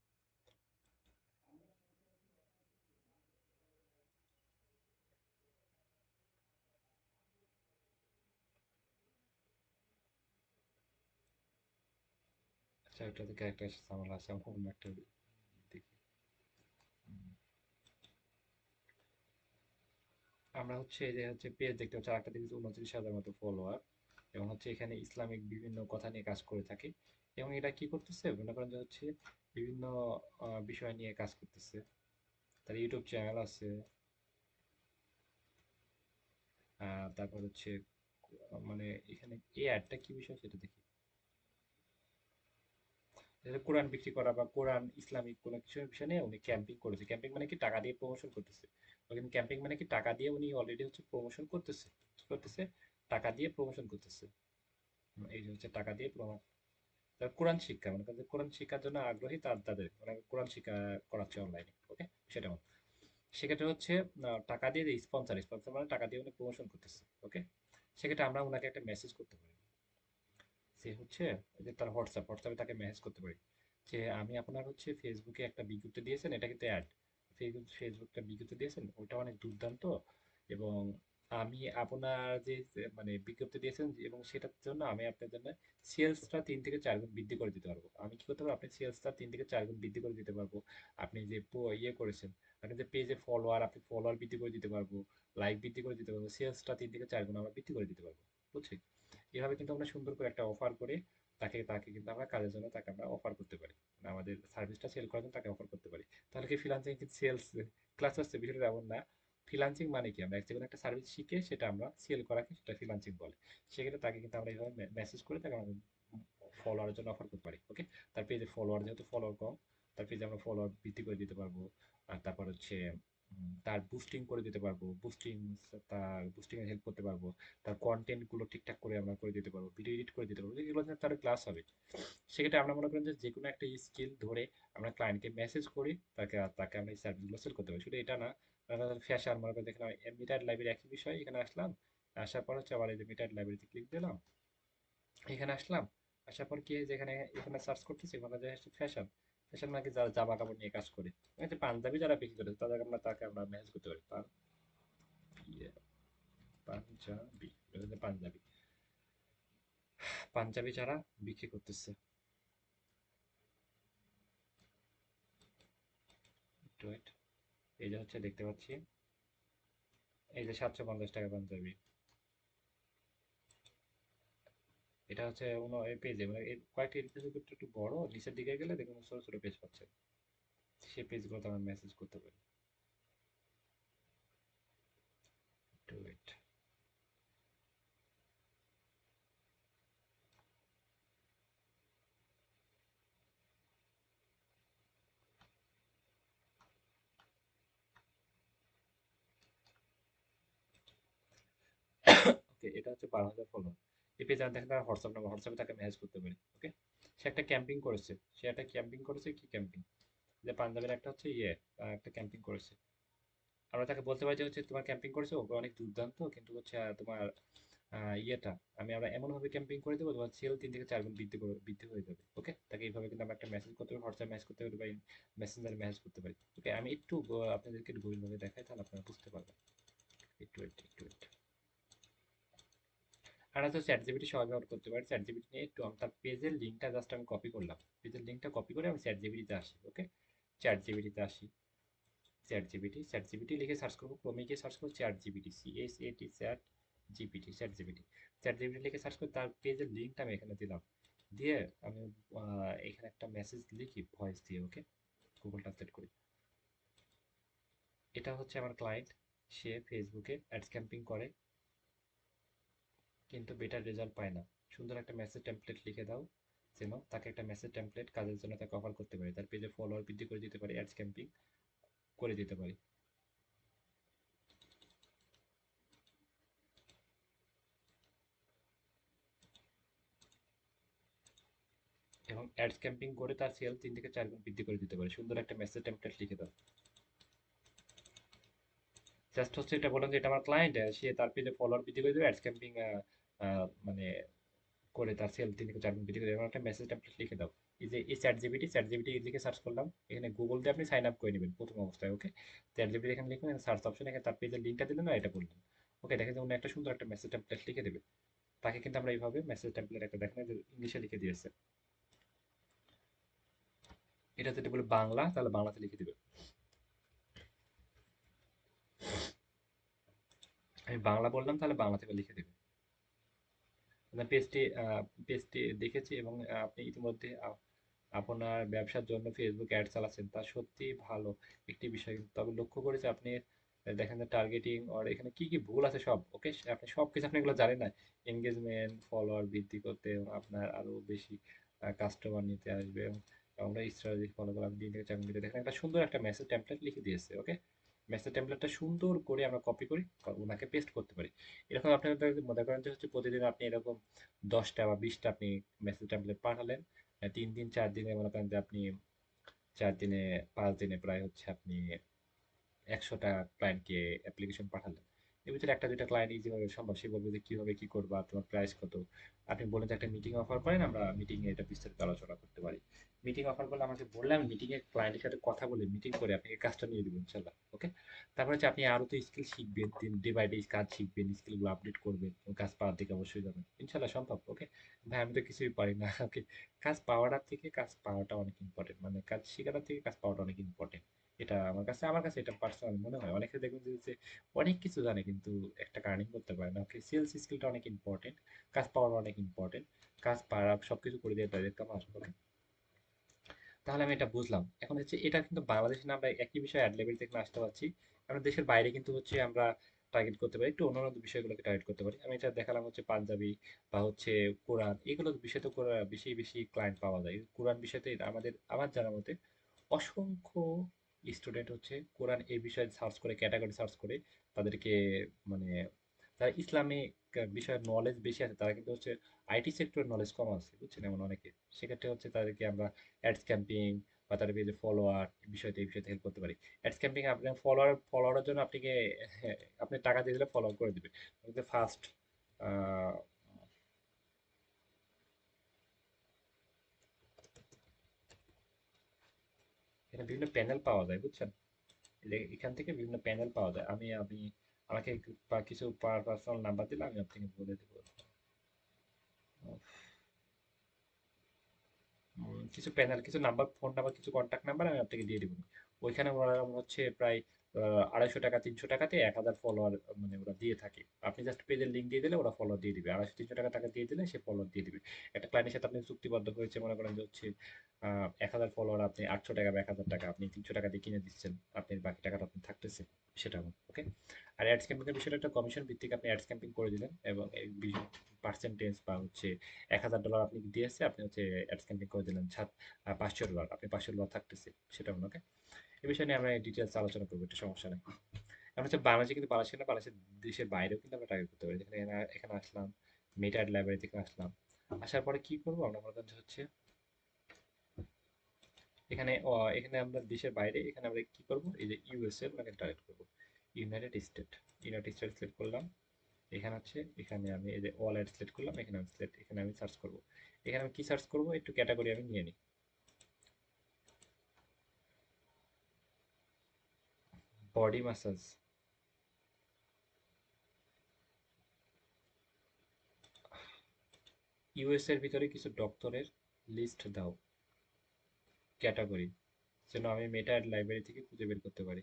আচ্ছা, ওটাতে ক্যারেক্টার সামলা আছে, আমার অন্য একটা দেখি। উম, আমরা হচ্ছে এই যে হচ্ছে পেজ দেখতে পাচ্ছি, আরেকটা দেখেছি 29,000 মতো ফলোয়ার, এবং হচ্ছে এখানে ইসলামিক বিভিন্ন কথা নিয়ে কাজ করে থাকে। এবং এটা কি করতেছে মনে করেন যে হচ্ছে বিভিন্ন বিষয় নিয়ে কাজ করতেছে। তার ইউটিউব চ্যানেল আছে। তারপর হচ্ছে মানে এখানে এই অ্যাডটা কি বিষয় সেটা দেখি। যেটা কোরআন বিক্রি করা বা কোরআন ইসলামিক কোনো কিছু বিষয় নিয়ে উনি ক্যাম্পিং করেছে। ক্যাম্পিং মানে কি টাকা দিয়ে প্রমোশন করতেছে। কিন্তু ক্যাম্পিং মানে কি টাকা দিয়ে উনি অলরেডি হচ্ছে প্রমোশন করতেছে। কি করতেছে? টাকা দিয়ে প্রমোশন করতেছে। এই যে হচ্ছে টাকা দিয়ে প্রমোশন। তার কোরআন শিক্ষা মানে তাদের কোরআন শিক্ষার জন্য আগ্রহী, তাদের মানে কোরআন শিক্ষা করাচ্ছে অনলাইনে। ওকে, সেটা মত। সেক্ষেত্রে হচ্ছে টাকা দিয়ে স্পন্সর, স্পন্সর মানে টাকা দিয়ে উনি প্রমোশন করতেছে। ওকে, সেক্ষেত্রে আমরা ওনাকে একটা মেসেজ করতে পারি। সে হচ্ছে এই যে তার হোয়াটসঅ্যাপে তাকে মেসেজ করতে পারি যে আমি আপনার হচ্ছে ফেসবুকে একটা বিজ্ঞপ্তি দিয়েছেন, এটা কিন্তু অ্যাড। ফেসবুকটা বিজ্ঞপ্তি দিয়েছেন ওটা অনেক দুর্দান্ত, এবং আমি আপনার যে মানে বিজ্ঞপ্তি দিয়েছেন এবং সেটার জন্য আমি আপনার জন্য সেলসটা 3 থেকে 4 গুণ বৃদ্ধি করে দিতে পারবো। আমি কি করতে পারবো? আপনি সেলসটা 3 থেকে 4 গুণ বৃদ্ধি করে দিতে পারবো। আপনি যে ইয়ে করেছেন, আপনি যে পেজে ফলোয়ার, আপনি ফলোয়ার বৃদ্ধি করে দিতে পারবো, লাইক বৃদ্ধি করে দিতে পারবো, সেলসটা 3 থেকে 4 গুণ আমরা বৃদ্ধি করে দিতে পারবো। বুঝছি? এভাবে কিন্তু আমরা সুন্দর করে একটা অফার করে তাকে তাকে কিন্তু আমরা কাজের জন্য তাকে আমরা অফার করতে পারি, মানে আমাদের সার্ভিসটা সেল করার জন্য তাকে অফার করতে পারি। তাহলে কি ফ্রিল্যান্সিং কিন্তু সেলস ক্লাস হচ্ছে? বিষয়টা এমন না। ফ্রিল্যান্সিং মানে কি, আমরা যে কোনো একটা সার্ভিস শিখে সেটা আমরা সেল করাকে সেটা ফ্রিল্যান্সিং বলে। সেক্ষেত্রে তাকে কিন্তু আমরা এইভাবে মেসেজ করে তাকে আমাদের ফলোয়ারের জন্য অফার করতে পারি। ওকে, তার পেজে ফলোয়ার যেহেতু ফলোয়ার কম, তার পেজে আমরা ফলোয়ার বৃদ্ধি করে দিতে পারবো। আর তারপর হচ্ছে তার বুস্টিং করে দিতে পারবো, তার বুস্টিং এ হেল্প করতে পারবো। তার কন্টেন্ট গুলো ঠিকঠাক করে আমরা করে দিতে পারবো, ভিডিও এডিট করে দিতে পারবো, যেগুলো তার ক্লাস হবে। সেক্ষেত্রে আমরা মনে করেন যে কোনো একটা স্কিল ধরে আমরা ক্লায়েন্টকে মেসেজ করি, তাকে তাকে আমরা এই সার্ভিসগুলো সেল করতে পারি। শুধু এটা না, ফ্যাশন মনে করেন দেখলাম মিটার লাইব্রেরি একই বিষয়, এখানে আসলাম, আসার পর হচ্ছে আবার এই যে মিটার লাইব্রেরিতে ক্লিক দিলাম, এখানে আসলাম, আসার পর কি যেখানে এখানে সার্চ করতেছি ওখানে যে ফ্যাশন, ফ্যাশন মানে কি যারা জামা কাপড় নিয়ে কাজ করে, এই যে পাঞ্জাবি যারা বিক্রি করে তাদের আমরা তাকে আমরা মেসেজ করতে পারি। ইয়ে, পাঞ্জাবি, পাঞ্জাবি, পাঞ্জাবি যারা বিক্রি করতেছে। একটু wait, এই যে হচ্ছে দেখতে পাচ্ছি এই যে 750 টাকা পাঞ্জাবি, এটা হচ্ছে এই পেজে মানে কয়েকটি পেজ একটু একটু বড়, নিচের দিকে গেলে দেখুন ছোট ছোট পেজ পাচ্ছে, সেই পেজগুলোতে আমরা মেসেজ করতে পারি। একটু wait। ওকে, এটা হচ্ছে 12,000 ফলোয়ার। এই পেজে দেখেন তার হোয়াটসঅ্যাপ নাম্বার, হোয়াটসঅ্যাপে তাকে মেসেজ করতে পারি। ওকে, সে একটা ক্যাম্পিং করেছে, সে একটা ক্যাম্পিং করেছে, কি ক্যাম্পিং, যে পাঞ্জাবের একটা হচ্ছে একটা ক্যাম্পিং করেছে। আমরা তাকে বলতে পারি যে হচ্ছে তোমার ক্যাম্পিং করেছে ও অনেক দুর্দান্ত, কিন্তু হচ্ছে তোমার ইয়েটা আমরা এমন ভাবে ক্যাম্পিং করে দেবো তোমার সেল 3 থেকে 4 গুণ বৃদ্ধি হয়ে যাবে। ওকে, তাকে এইভাবে কিন্তু আমরা একটা মেসেজ করতে পারি, হোয়াটসঅ্যাপ মেসেজ করতে পারি বা মেসেঞ্জারে মেসেজ করতে পারি। ওকে, আমি একটু আপনাদেরকে একটু গভীরভাবে দেখাই, তাহলে আপনারা বুঝতে পারবেন। একটু আর হচ্ছে চ্যাট জিপিটি সবাই ব্যবহার করতে পারে। চ্যাট জিপিটি নিয়ে একটু তার পেজের লিঙ্কটা জাস্ট আমি কপি করলাম, পেজের লিঙ্কটা কপি করে আমি চ্যাট জিপিটিতে আসি। ওকে, চ্যাট জিপিটিতে আসি, চ্যাট জিপিটি লিখে সার্চ করবো, ক্রমে গিয়ে সার্চ করবো chat GPT, CHAT, chat GPT, chat GPT লিখে সার্চ করে তার পেজের লিঙ্কটা আমি এখানে দিলাম, দিয়ে আমি এখানে একটা মেসেজ লিখি ভয়েস দিয়ে। ওকে, গুগল ট্রান্সলেট করি। এটা হচ্ছে আমার ক্লায়েন্ট, সে ফেসবুকে অ্যাডস ক্যাম্পিং করে কিন্তু বেটার রেজাল্ট পায় না। সুন্দর একটা মেসেজ টেমপ্লেট লিখে দাও, যেন তাকে একটা মেসেজ টেমপ্লেট কাজের জন্য তাকে অফার করতে পারি, তার পেজে ফলোয়ার বৃদ্ধি করে দিতে পারি, অ্যাডস ক্যাম্পিং করে দিতে পারি। এবং অ্যাডস ক্যাম্পিং করে তার সেল 3 থেকে 4 গুণ বৃদ্ধি করে দিতে পারে। সুন্দর একটা মেসেজ টেমপ্লেট লিখে দাও। জাস্ট হচ্ছে এটা বললাম যে এটা আমার ক্লায়েন্ট, সে তার পেজে ফলোয়ার বৃদ্ধি করে দেবে, অ্যাডস ক্যাম্পিং মানে করে তার সেল 3 থেকে 4 গুণ বৃদ্ধি করে এমন একটা মেসেজ টেমপ্লেট লিখে দাও। এই যে এই চ্যাট জিপিটি লিখে সার্চ করলাম, এখানে গুগল দিয়ে আপনি সাইন আপ করে নেবেন প্রথম অবস্থায়। ওকে, চ্যাট জিপিটি এখানে লিখবেন, সার্চ অপশন এখানে তার পেজের লিঙ্কটা দিলেন না, এটা বললেন। ওকে, দেখেন যেমন একটা সুন্দর একটা মেসেজ টেমপ্লেট লিখে দেবে। তাকে কিন্তু আমরা এইভাবে মেসেজ টেমপ্লেট একটা দেখেন যে ইংলিশে লিখে দিয়েছে। এটা যদি বলে বাংলা, তাহলে বাংলাতে লিখে দিবে। আমি বাংলা বললাম, তাহলে বাংলা থেকে লিখে দেবে। পেজটি দেখেছি এবং আপনি ইতিমধ্যে আপনার ব্যবসার জন্য ফেসবুক অ্যাড চালাচ্ছেন, তা সত্যিই ভালো একটি বিষয়। কিন্তু তবে লক্ষ্য করেছি আপনি দেখেন যে টার্গেটিং আর এখানে কি কি ভুল আছে সব। ওকে, আপনি সব কিছু আপনি এগুলো জানেন না। এনগেজমেন্ট ফলোয়ার বৃদ্ধি করতে এবং আপনার আরো বেশি কাস্টমার নিতে আসবে এবং আমরা স্ট্র্যাটেজি ফলো করলাম 3 থেকে 4 মিনিটে। দেখেন একটা সুন্দর একটা মেসেজ টেমপ্লেট লিখে দিয়েছে। ওকে, মেসেজ টেমপ্লেটটা সুন্দর করে আমরা কপি করি, ওনাকে পেস্ট করতে পারি। এরকম আপনি মনে করেন যে হচ্ছে প্রতিদিন আপনি এরকম 10টা বা 20টা আপনি মেসেজ টেমপ্লেট পাঠালেন। 3 দিন 4 দিনে মনে করেন যে আপনি 4 দিনে 5 দিনে প্রায় হচ্ছে আপনি 100টা ক্লায়েন্টকে অ্যাপ্লিকেশন পাঠালেন। এর ভিতরে একটা দুইটা ক্লায়েন্ট ইজিভাবে সম্ভব, সে বলবে যে কিভাবে কি করবা, তোমার প্রাইস কত। আপনি বলেন যে একটা মিটিং অফার করেন, আমরা মিটিং এ এটা বিস্তারিত আলোচনা করতে পারি। মিটিং অফার করলে আমাকে বললে আমি মিটিং এ ক্লায়েন্টের সাথে কথা বলে মিটিং করে আপনাকে কাজটা নিয়ে দেবো ইনশাল্লাহ। ওকে, তারপর হচ্ছে আপনি আরো তো স্কিল শিখবেন, ডে বাই ডে কাজ শিখবেন, স্কিলগুলো আপডেট করবেন এবং কাজ পাওয়ার দিকে অবশ্যই যাবেন ইনশাল্লাহ সম্ভব। ওকে ভাই, আমি তো কিছুই পারি না। ওকে, কাজ পাওয়াটার থেকে কাজ পাওয়াটা অনেক ইম্পর্টেন্ট, মানে কাজ শেখাটার থেকে কাজ পাওয়াটা অনেক ইম্পর্টেন্ট। এটা আমার কাছে এটা পার্সোনাল মনে হয়। অনেকে দেখবেন যে অনেক কিছু জানে কিন্তু একটা কার্নিং করতে পারে না। ওকে, সেলস স্কিলটা অনেক ইম্পর্টেন্ট, কাজ পাওয়ার অনেক ইম্পর্টেন্ট। কাজ পাওয়া সবকিছু করে দিয়ে তাদের কামার করে। তাহলে আমি এটা বুঝলাম। এখন হচ্ছে এটা কিন্তু বাংলাদেশে না আমরা একই বিষয় অ্যাড লেভেল থেকে আসতে পারছি। আমরা দেশের বাইরে কিন্তু হচ্ছে আমরা টার্গেট করতে পারি, একটু অন্যান্য বিষয়গুলোকে টার্গেট করতে পারি। আমি এটা দেখালাম হচ্ছে পাঞ্জাবি বা হচ্ছে কোরআন, এগুলো বিষয় তো বেশি বেশি ক্লায়েন্ট পাওয়া যায়। কোরআন বিষয়তে আমার জানার মতে অসংখ্য স্টুডেন্ট হচ্ছে কোরআন এই বিষয়ে সার্চ করে, ক্যাটাগরি সার্চ করে তাদেরকে, মানে যারা ইসলামিক বিষয়ে নলেজ বেশি আছে তারা কিন্তু হচ্ছে আইটি সেক্টরের নলেজ কম আছে, বুঝছেন, এমন অনেকে। সেক্ষেত্রে হচ্ছে তাদেরকে আমরা অ্যাডস ক্যাম্পিং বা তাদের পেজে ফলোয়ার এই বিষয়তে হেল্প করতে পারি। অ্যাডস ক্যাম্পিং আপনার ফলোয়ারের জন্য আপনাকে আপনি টাকা দিয়ে দিলে ফলো করে দিবে। ফার্স্ট এখানে বিভিন্ন প্যানেল পাওয়া যায়, বুঝছেন। এখান থেকে বিভিন্ন প্যানেল পাওয়া যায়। আমি আমি আমাকে কিছু পার্সোনাল নাম্বার দিলে আমি আপনাকে বলে দেবো। কিছু প্যানেল, কিছু নাম্বার, ফোন নাম্বার, কিছু কন্ট্যাক্ট নাম্বার আমি আপনাকে দিয়ে দিব। ওইখানে ওরা হচ্ছে প্রায় 250 টাকা 300 টাকাতে 1000 ফলোয়ার মানে ওরা দিয়ে থাকে। আপনি জাস্ট পেজের লিঙ্ক দিয়ে দিলে ওরা ফলোয়ার দিয়ে দিবে। 250 300 টাকা টাকা দিয়ে দিলে সে ফলোয়ার দিয়ে দিবে। একটা ক্লায়েন্টের সাথে আপনি চুক্তিবদ্ধ হয়েছে, মনে করেন যে হচ্ছে 1000 ফলোয়ার আপনি 800 টাকা বা 1000 টাকা আপনি 300 টাকা দিয়ে কিনে দিচ্ছেন, আপনি বাকি টাকাটা আপনি থাকতেছে সেটা। ওকে, আর অ্যাডস ক্যাম্পিং এর বিষয়টা একটা কমিশন ভিত্তিক, আপনি অ্যাডস ক্যাম্পিং করে দিলেন এবং পার্সেন্টেজ বা হচ্ছে $1000 আপনি দিয়েছে, আপনি হচ্ছে অ্যাডস ক্যাম্পিং করে দিলেন $500, আপনি $500 থাকতেছে সেটা। ওকে, এই বিষয় নিয়ে আমরা ডিটেলস আলোচনা করবো, এটা সমস্যা নেই। এখন হচ্ছে বাংলাদেশে কিন্তু বাংলাদেশে না, বাংলাদেশের দেশের বাইরেও কিন্তু আমরা টার্গেট করতে পারি। যেখানে এখানে আসলাম, মেটা লাইব্রেরি থেকে আসলাম, আসার পরে কি করবো আমরা, মনে করেন যে হচ্ছে এখানে আমরা দেশের বাইরে, এখানে আমরা কি করবো, এই যে ইউএসএ ওনাকে টার্গেট করবো। United state, United state select করলাম। এখানে হচ্ছে এখানে আমি এই যে অল অ্যাড সিলেক্ট করলাম, এখানে আমি এখানে আমি সার্চ করবো। এখানে আমি কি সার্চ করবো, একটু ক্যাটাগরি আমি নিয়ে নিই। বডি ম্যাসাজ, ইউএস এর ভিতরে কিছু ডক্টরের লিস্ট দাও, ক্যাটাগরি, যেন আমি মেটা লাইব্রেরি থেকে খুঁজে বের করতে পারি।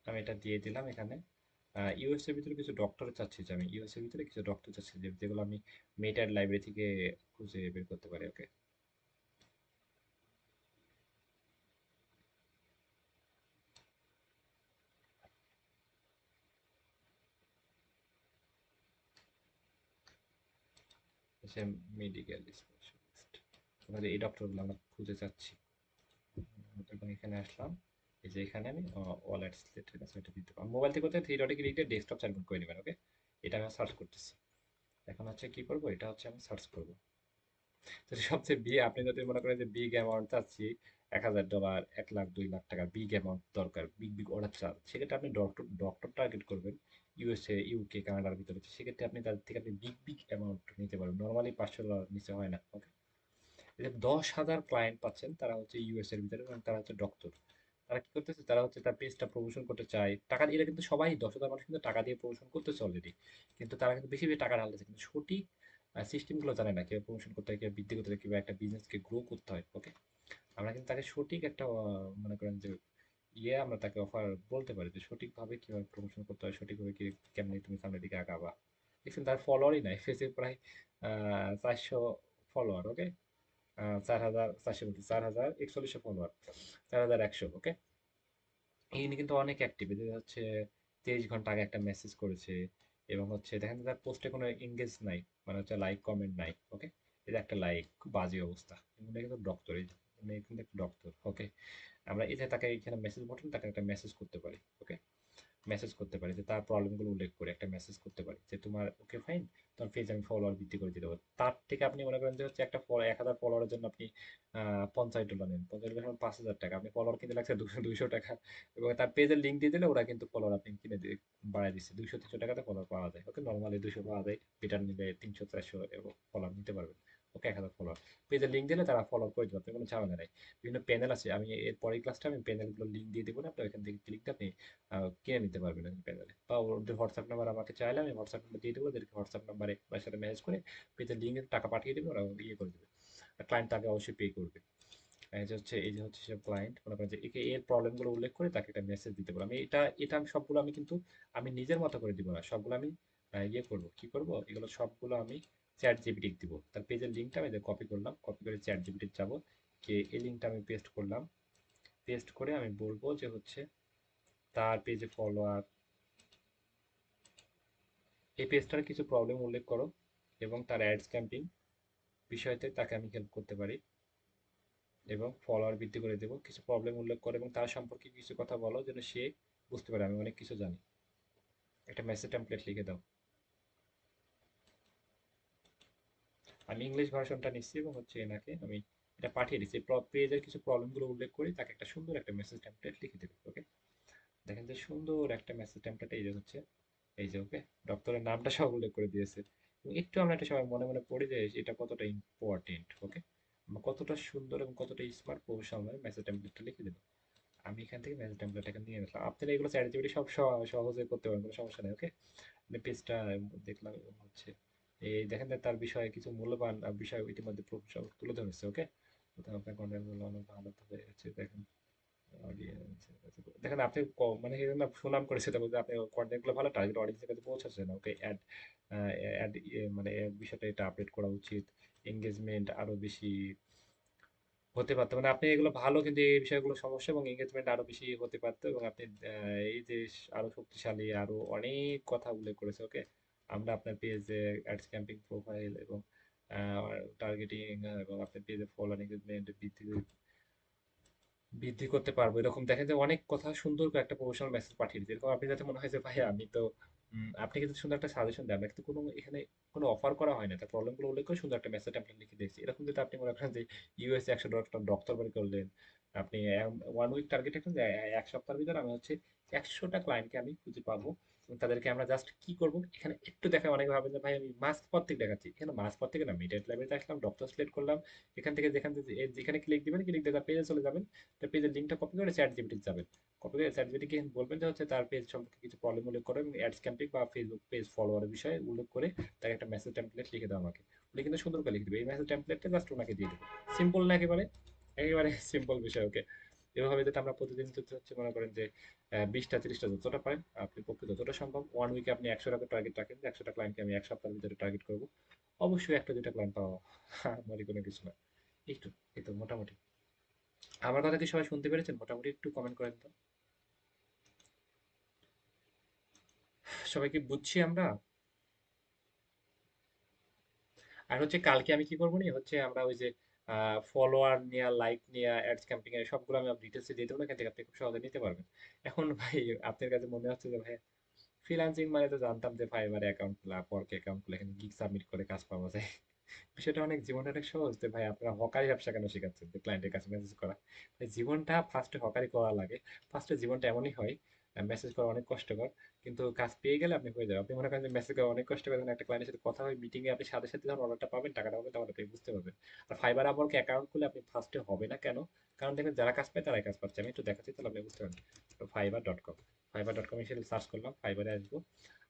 আমি এটা দিয়ে দিলাম এখানে। ইউএস এর ভিতরে কিছু ডক্টর চাচ্ছি, যে আমি ইউএস এর ভিতরে কিছু ডক্টর চাচ্ছি যেগুলো আমি মেটার লাইব্রেরি থেকে খুঁজে বের করতে পারি। ওকে, সে মেডিকেল স্পেশালিস্ট, আমাদের এই ডক্টরগুলো আমরা খুঁজে চাচ্ছি। এবং এখানে আসলাম, এই যে এখানে আমি ওয়ালেট সিলেক্টেড আছে, এটা দিতে পারবো। মোবাইল থেকে করতে থ্রি ডটে ক্লিক দিয়ে ডেস্কটপ সার্চ করে নেবেন। ওকে, এটা আমি সার্চ করতেছি। এখন হচ্ছে কি করব, এটা হচ্ছে আমি সার্চ করব। তো সবচেয়ে আপনি যদি মনে করেন যে বিগ অ্যামাউন্ট চাচ্ছি, $1,000, 1 লাখ, 2 লাখ টাকা বিগ অ্যামাউন্ট দরকার, বিগ বিগ অর্ডার চান, সেক্ষেত্রে আপনি ডক্টর ডক্টর টার্গেট করবেন ইউএসএ, ইউকে, কানাডার ভিতরে। সেক্ষেত্রে আপনি তাদের থেকে আপনি বিগ বিগ অ্যামাউন্ট নিতে পারবেন, নর্মালি $500 নিচে হয় না, ওকে? এই যে 10,000 ক্লায়েন্ট পাচ্ছেন, তারা হচ্ছে ইউএস এর ভিতরে এবং তারা হচ্ছে ডক্টর। তারা কি করতেছে, তারা হচ্ছে তার পেজটা প্রমোশন করতে চায় টাকা দিয়ে। এরা কিন্তু সবাই 10,000 মানুষ কিন্তু টাকা দিয়ে প্রমোশন করতেছে অলরেডি, কিন্তু তারা কিন্তু বেশি বেশি টাকা ঢালতেছে, কিন্তু সঠিক সিস্টেমগুলো জানে না, কিভাবে প্রমোশন করতে হয়, কিভাবে বৃদ্ধি করতে হয়, কিভাবে একটা বিজনেসকে গ্রো করতে হয়, ওকে? আমরা কিন্তু তাকে সঠিক একটা মনে করেন যে আমরা তাকে অফার বলতে পারি যে সঠিকভাবে কিভাবে প্রমোশন করতে হয়, সঠিকভাবে কি কেমনি তুমি সামনের দিকে আগাবা। দেখছেন তার ফলোয়ারই নাই, ফেসে প্রায় 400 ফলোয়ার, ওকে? 4,400 বলতে 4,041 ফলোয়ার, 4,100, ওকে? ইনি কিন্তু অনেক অ্যাক্টিভ। এদের হচ্ছে 23 ঘন্টা আগে একটা মেসেজ করেছে, এবং হচ্ছে দেখেন যে তার পোস্টে কোনো এঙ্গেজ নাই, মানে হচ্ছে লাইক কমেন্ট নাই, ওকে? এই যে একটা লাইক, খুব বাজে অবস্থা। উনি কিন্তু ডক্টর, উনি কিন্তু একটা ডক্টর, ওকে? আমরা এই যে তাকে এখানে মেসেজ বটন, তাকে একটা মেসেজ করতে পারি, ওকে? মেসেজ করতে পারি যে তার প্রবলেমগুলো উল্লেখ করে একটা মেসেজ করতে পারি যে তোমার ওকে ফাইন, তোমার পেজ আমি ফলোয়ার বৃদ্ধি করে দিতে পারি। তার থেকে আপনি মনে করেন যে হচ্ছে একটা 1,000 ফলোয়ারের জন্য আপনি $50 নেন, $50 $5,000, আপনি ফলোয়ার কিনতে লাগছে 200 টাকা, এবং তার পেজের লিঙ্ক দিয়ে দিলে ওরা কিন্তু ফলোয়ার আপনি কিনে দিয়ে বাড়াই দিচ্ছে, 200-300 টাকাতে ফলোয়ার পাওয়া যায়, ওকে? নর্মালি 200 পাওয়া যায়, বেটার নিলে 300-400 এবং ফলোয়ার নিতে পারবেন, ওকে? 1,000 ফলোয়ার পেজের লিঙ্ক দিলে তারা ফলো করে দেবে, আপনার কোনো ঝামেলা নেই। বিভিন্ন প্যানেল আছে, আমি এর পরের ক্লাসটা আমি প্যানেলগুলো লিঙ্ক দিয়ে দেবো না, আপনি ওইখান থেকে ক্লিক দিয়ে আপনি কিনে নিতে পারবেন আর কি প্যানেলে, বা ওদের হোয়াটসঅ্যাপ নাম্বার আমাকে চাইলে আমি হোয়াটসঅ্যাপ নাম্বার দিয়ে দেবো, ওদেরকে হোয়াটসঅ্যাপ নাম্বারে ওর সাথে মেসেজ করে পেজের লিঙ্কে টাকা পাঠিয়ে দেবে, ওরা ইয়ে করে দেবে। আর ক্লায়েন্ট তাকে অবশ্যই পে করবে। এই যে হচ্ছে সব ক্লায়েন্ট মনে করেন যে একে এর প্রবলেমগুলো উল্লেখ করে তাকে একটা মেসেজ দিতে পারবো। আমি এটা আমি সবগুলো আমি কিন্তু আমি নিজের মতো করে দিব না, সবগুলো আমি ইয়ে করবো, কি করবো, এগুলো সবগুলো আমি চ্যাট জিপিটি দিব। তার পেজের লিঙ্কটা আমি কপি করলাম, কপি করে চ্যাট জিপিটি যাবো, কে এই লিঙ্কটা আমি পেস্ট করলাম, পেস্ট করে আমি বলবো যে হচ্ছে তার পেজে ফলোয়ার, এই পেজটার কিছু প্রবলেম উল্লেখ করো, এবং তার অ্যাডস ক্যাম্পিং বিষয়তে তাকে আমি হেল্প করতে পারি, এবং ফলোয়ার বৃদ্ধি করে দেবো। কিছু প্রবলেম উল্লেখ করো এবং তার সম্পর্কে কিছু কথা বলো যেন সে বুঝতে পারে আমি অনেক কিছু জানি। একটা মেসেজ টেমপ্লেট লিখে দাও। আমি ইংলিশ ভার্সনটা নিচ্ছি এবং হচ্ছে এনাকে আমি এটা পাঠিয়ে দিচ্ছি, পেজের কিছু প্রবলেমগুলো উল্লেখ করি, তাকে একটা সুন্দর একটা মেসেজ টেমপ্লেট লিখে দেবে, ওকে? দেখেন যে সুন্দর একটা মেসেজ টেমপ্লেট এই যে হচ্ছে, এই যে, ওকে? ডক্টরের নামটা সব উল্লেখ করে দিয়েছে, এবং একটু আমরা একটা সবাই মনে মনে পড়ি যে এটা কতটা ইম্পর্টেন্ট, ওকে? আমরা কতটা সুন্দর এবং কতটা স্মার্ট প্রফেশনাল ভাবে মেসেজ টেমপ্লেটটা লিখে দিলাম। আমি এখান থেকে মেসেজ টেমপ্লেটটা নিয়ে নিলাম, আপনারা এগুলো চ্যাট জিপিটি সব সহজে করতে পারেন, কোনো সমস্যা নেই, ওকে? আমি পেজটা দেখলাম এবং হচ্ছে এই দেখেন যে তার বিষয়ে কিছু মূল্যবান বিষয় ইতিমধ্যে প্রফেসর তুলে ধরেছে, ওকে? তো আপনার কন্টেন্ট গুলো অনেক ভালো হবে হচ্ছে, দেখেন অডিয়েন্স, দেখেন আপনি মানে এই জন্য সুনাম করেছে, তারপর যে আপনি কন্টেন্ট গুলো ভালো, টার্গেট অডিয়েন্সের কাছে পৌঁছাচ্ছে না, ওকে? অ্যাড অ্যাড মানে এই বিষয়টা এটা আপডেট করা উচিত, এঙ্গেজমেন্ট আরো বেশি হতে পারতো, মানে আপনি এগুলো ভালো, কিন্তু এই বিষয়গুলো সমস্যা, এবং এঙ্গেজমেন্ট আরো বেশি হতে পারতো, এবং আপনি এই যে আরো শক্তিশালী আরো অনেক কথা উল্লেখ করেছে, ওকে? আমরা আপনার পেজে অ্যাডস ক্যাম্পিং প্রোফাইল এবং টার্গেটিং এবং আপনার পেজে ফলোয়ার এঙ্গেজমেন্ট বৃদ্ধি বৃদ্ধি করতে পারবো, এরকম দেখেন যে অনেক কথা সুন্দর করে একটা প্রফেশনাল মেসেজ পাঠিয়ে দিচ্ছে, এরকম আপনি যাতে মনে হয় যে ভাই আমি তো আপনি কিন্তু সুন্দর একটা সাজেশন দেন, আমরা কিন্তু কোনো এখানে কোনো অফার করা হয় না, তার প্রবলেমগুলো উল্লেখ করে সুন্দর একটা মেসেজ আপনি লিখে দিয়েছি, এরকম যদি আপনি মনে করেন যে ইউএসএ 100 ডক্টর বাড়ি করলেন, আপনি 1 উইক টার্গেট রাখেন যে 1 সপ্তাহের ভিতরে আমি হচ্ছে 100টা ক্লায়েন্টকে আমি খুঁজে পাবো, এবং তাদেরকে আমরা জাস্ট কি করবো, এখানে একটু দেখা অনেকে ভাবেন যে ভাই আমি মাস প্রত্যেক দেখাচ্ছি, এখানে মাস প্রত্যেক না, মিডেট লাইব্রেরিতে আসলাম, ডক্টর সিলেক্ট করলাম, এখান থেকে যেখানে ক্লিক দিবেন, ক্লিক দিয়ে তার পেজে চলে যাবেন, তার পেজের লিঙ্কটা কপি করে চ্যাট জিপিটি যাবেন, কপি করে চ্যাট জিপিটিকে বলবেন যে হচ্ছে তার পেজ সম্পর্কে কিছু প্রবলেম উল্লেখ করে এবং অ্যাডস ক্যাম্পিং বা ফেসবুক পেজ ফলোয়ারের বিষয়ে উল্লেখ করে তাকে একটা মেসেজ টেমপ্লেট লিখে দাও আমাকে, উনি কিন্তু সুন্দর করে লিখে দেবে, এই মেসেজ টেমপ্লেটটা জাস্ট ওনাকে দিয়ে দেবো। সিম্পল না একেবারে, একেবারে সিম্পল বিষয়, ওকে? এভাবে যেটা আমরা প্রতিদিন যদি হচ্ছে মনে করেন যে 20টা 30টা যতটা পারেন আপনি পক্ষে যতটা সম্ভব, 1 উইকে আপনি 100 টাকা টার্গেট রাখেন যে 100টা ক্লায়েন্টকে আমি 1 সপ্তাহের ভিতরে টার্গেট করবো, অবশ্যই একটা দুইটা ক্লায়েন্ট পাওয়া আমারই কোনো কিছু না। একটু এই তো মোটামুটি। আমার কথা কি সবাই শুনতে পেরেছেন? মোটামুটি একটু কমেন্ট করেন তো, সবাই কি বুঝছি আমরা? আর হচ্ছে কালকে আমি কি করবো নি হচ্ছে আমরা ওই যে ফলোয়ার নিয়া, লাইক নিয়া, অ্যাডস ক্যাম্পিং এর সবগুলো আমি ডিটেলসে দিয়ে দেবো, এখান থেকে আপনি খুব সহজে নিতে পারবেন। এখন ভাই আপনার কাছে মনে হচ্ছে যে ভাই ফ্রিল্যান্সিং মানে তো জানতাম যে ফাইবারে অ্যাকাউন্ট খোলা, পরকে অ্যাকাউন্ট খুলে এখানে গিগ সাবমিট করে কাজ পাওয়া যায়, বিষয়টা অনেক জীবনটা অনেক সহজ। তো ভাই আপনারা হকারি ব্যবসা কেন শেখাচ্ছেন যে ক্লায়েন্টের কাছে মেসেজ করা? ভাই জীবনটা ফার্স্টে হকারি করা লাগে। ফার্স্টে জীবনটা এমনই হয়, মেসেজ করা অনেক কষ্টকর। কিন্তু কাজ পেয়ে গেলে আপনি হয়ে যাবে। আপনি মনে করেন যে মেসেজ করা অনেক কষ্ট করে যখন একটা ক্লায়েন্টের সাথে কথা হয়, মিটিং এ আপনি সাথে, সাথে যখন অর্ডারটা পাবেন, টাকাটা পাবেন তখন আপনি বুঝতে পারবেন। আর ফাইবার আপওয়ার্কে অ্যাকাউন্ট খুলে আপনি ফার্স্টে হবে না কেন? কারণ দেখবেন যারা কাজ পায় তারাই কাজ পাচ্ছে। আমি একটু দেখাচ্ছি তাহলে আপনি বুঝতে পারবেন। তো fiverr.com, fiverr.com এসে সার্চ করলাম, ফাইবারে আসবো।